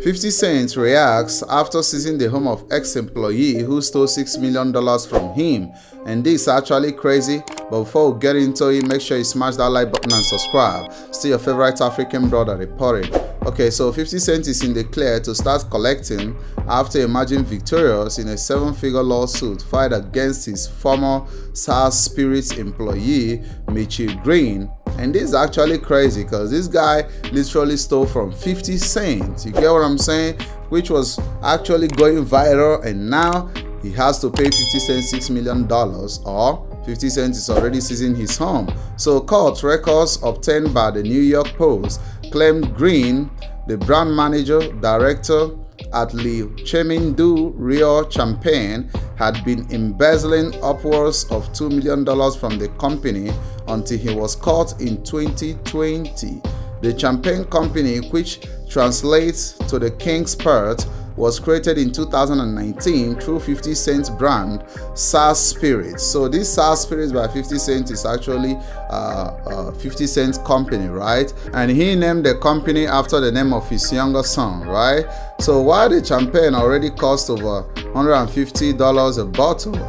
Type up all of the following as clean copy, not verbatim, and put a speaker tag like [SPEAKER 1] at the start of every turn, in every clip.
[SPEAKER 1] 50 Cent reacts after seizing the home of ex-employee who stole $6 million from him. And this is actually crazy, but before we get into it, make sure you smash that like button and subscribe. Still your favorite African brother reporting. Okay, so 50 Cent is in the clear to start collecting after emerging victorious in a 7-figure lawsuit filed against his former SARS Spirits employee, Mitchell Green. And this is actually crazy because this guy literally stole from 50 Cent. You get what I'm saying? Which was actually going viral, and now he has to pay 50 Cent $6 million, or 50 Cent is already seizing his home. So court records obtained by the New York Post claimed Green, the brand manager director at Le Chemin Rio Champagne, had been embezzling upwards of $2 million from the company until he was caught in 2020. The Champagne Company, which translates to the King's Pert, was created in 2019 through 50 Cent's brand SARS Spirits. So this SARS Spirits by 50 Cent is actually 50 Cent's company, right? And he named the company after the name of his younger son, right? So while the champagne already cost over $150 a bottle,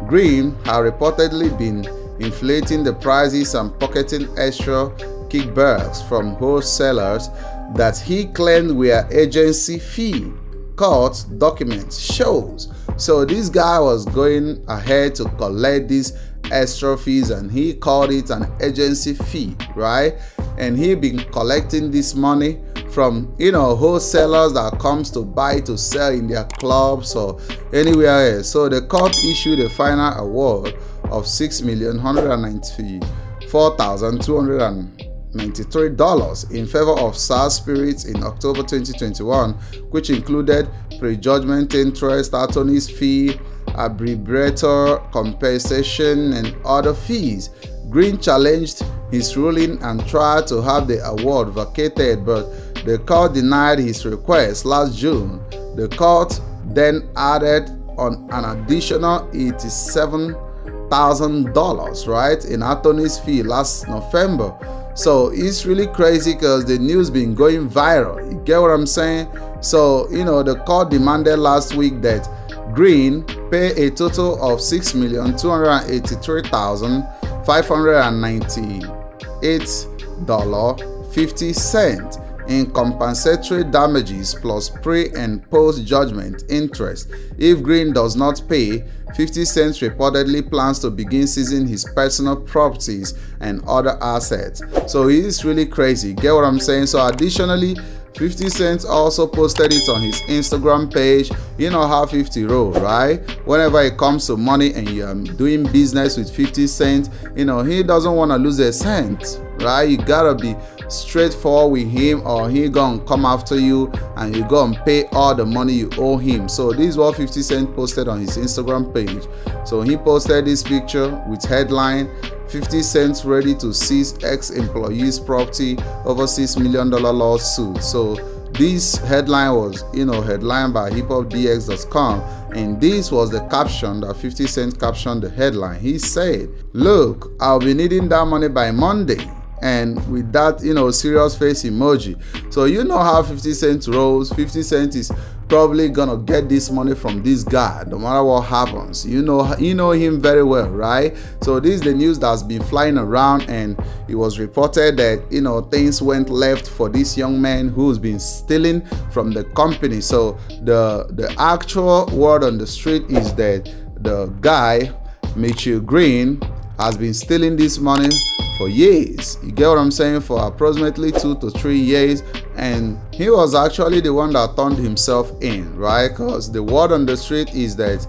[SPEAKER 1] Green had reportedly been inflating the prices and pocketing extra kickbacks from wholesalers that he claimed were agency fee. Court documents shows. So this guy was going ahead to collect these extra fees, and he called it an agency fee, right? And he been collecting this money from wholesalers that comes to buy to sell in their clubs or anywhere else. So the court issued a final award of $6,194,293 in favor of SARS Spirits in October 2021, which included prejudgment interest, attorney's fee, abbreviator compensation, and other fees. Green challenged his ruling and tried to have the award vacated, but the court denied his request last June. The court then added on an additional $87,000, right, in attorney's fee last November. So it's really crazy because the news been going viral. You get what I'm saying? So, the court demanded last week that Green pay a total of $6,283,598.50 in compensatory damages plus pre- and post-judgment interest. If Green does not pay, 50 Cent reportedly plans to begin seizing his personal properties and other assets. So it is really crazy. Get what I'm saying? So additionally, 50 Cent also posted it on his Instagram page. You know how 50 roll, right? Whenever it comes to money and you're doing business with 50 Cent, he doesn't want to lose a cent, right? You gotta be straightforward with him, or he gonna come after you and you gonna pay all the money you owe him. So this is what 50 Cent posted on his Instagram page. So he posted this picture with headline 50 Cent ready to seize ex-employee's property over $6 million lawsuit. So this headline was headlined by hiphopdx.com, and this was the caption that 50 Cent captioned the headline. He said, "Look, I'll be needing that money by Monday." And with that, serious face emoji. So how 50 Cent rolls. 50 Cent is probably gonna get this money from this guy no matter what happens. You know him very well, right? So this is the news that's been flying around, and it was reported that things went left for this young man who's been stealing from the company. So the actual word on the street is that the guy, Mitchell Green, has been stealing this money for years. You get what I'm saying? For approximately 2 to 3 years, and he was actually the one that turned himself in, right? Because the word on the street is that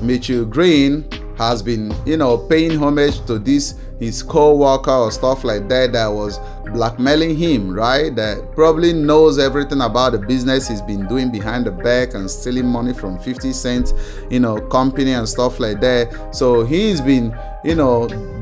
[SPEAKER 1] Mitchell Green has been paying homage to his co-worker or stuff like that was blackmailing him, right? That probably knows everything about the business he's been doing behind the back and stealing money from 50 Cent company and stuff like that. So he's been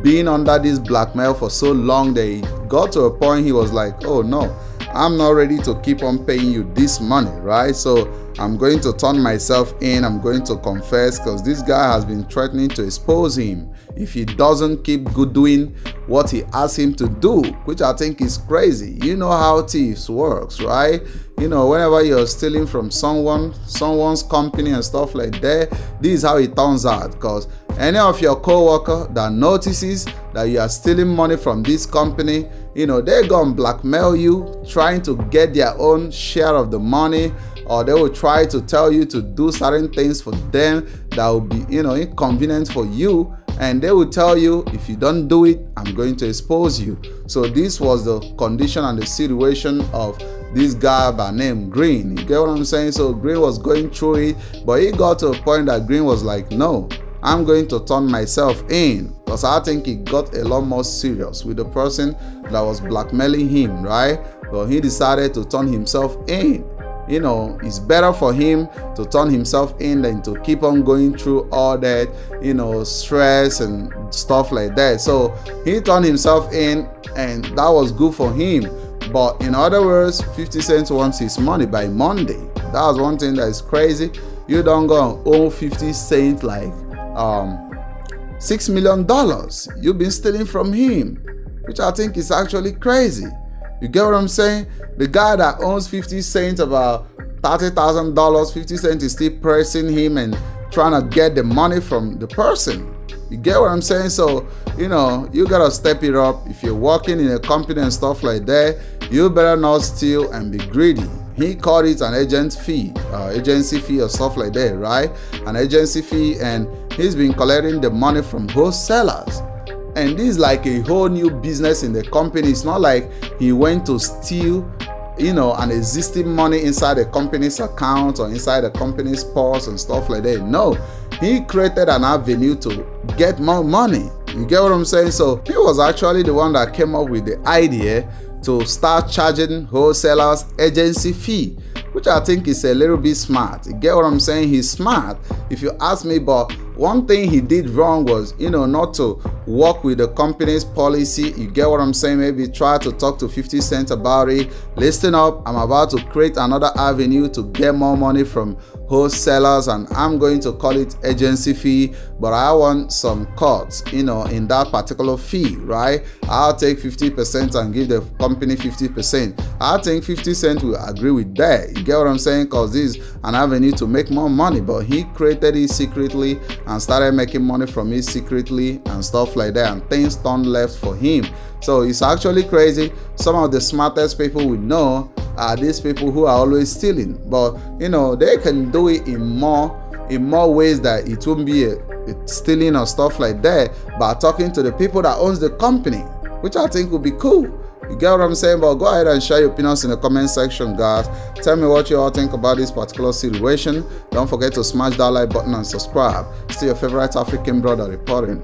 [SPEAKER 1] being under this blackmail for so long that he got to a point he was like, oh no, I'm not ready to keep on paying you this money, right? So I'm going to turn myself in. I'm going to confess, because this guy has been threatening to expose him if he doesn't keep doing what he asks him to do, which I think is crazy. You know how thieves works, right? You know, whenever you're stealing from someone's company and stuff like that, this is how it turns out. Because any of your co-worker that notices that you are stealing money from this company, you know, they're gonna blackmail you, trying to get their own share of the money, or they will try to tell you to do certain things for them that will be, you know, inconvenient for you. And they will tell you, if you don't do it, I'm going to expose you. So this was the condition and the situation of this guy by name Green. You get what I'm saying? So Green was going through it, but he got to a point that Green was like, no, I'm going to turn myself in. Because I think he got a lot more serious with the person that was blackmailing him, right? But he decided to turn himself in. You know, it's better for him to turn himself in than to keep on going through all that, you know, stress and stuff like that. So he turned himself in, and that was good for him. But in other words, 50 Cent wants his money by Monday. That was one thing that is crazy. You don't go and owe 50 Cent like $6 million. You've been stealing from him, which I think is actually crazy. You get what I'm saying? The guy that owns 50 Cent about $30,000, 50 Cent is still pressing him and trying to get the money from the person. You get what I'm saying? So, you know, you gotta step it up. If you're working in a company and stuff like that, you better not steal and be greedy. He called it an agency fee or stuff like that, right? An agency fee, and he's been collecting the money from wholesalers. And this is like a whole new business in the company. It's not like he went to steal, you know, an existing money inside the company's account or inside the company's purse and stuff like that. No, he created an avenue to get more money. You get what I'm saying? So he was actually the one that came up with the idea to start charging wholesalers agency fee, which I think is a little bit smart. You get what I'm saying? He's smart, if you ask me. But one thing he did wrong was, you know, not to work with the company's policy. You get what I'm saying? Maybe try to talk to 50 Cent about it. Listen up, I'm about to create another avenue to get more money from wholesalers, and I'm going to call it agency fee, but I want some cuts, you know, in that particular fee, right? I'll take 50% and give the company 50%. I think 50 Cent will agree with that. You get what I'm saying? Because this is an avenue to make more money, but he created it secretly and started making money from it secretly and stuff like that, and things turned left for him. So it's actually crazy. Some of the smartest people we know are these people who are always stealing, but you know, they can do it in more ways that it won't be a stealing or stuff like that, by talking to the people that owns the company, which I think would be cool. You get what I'm saying? But go ahead and share your opinions in the comment section, guys. Tell me what you all think about this particular situation. Don't forget to smash that like button and subscribe. Still your favorite African brother reporting.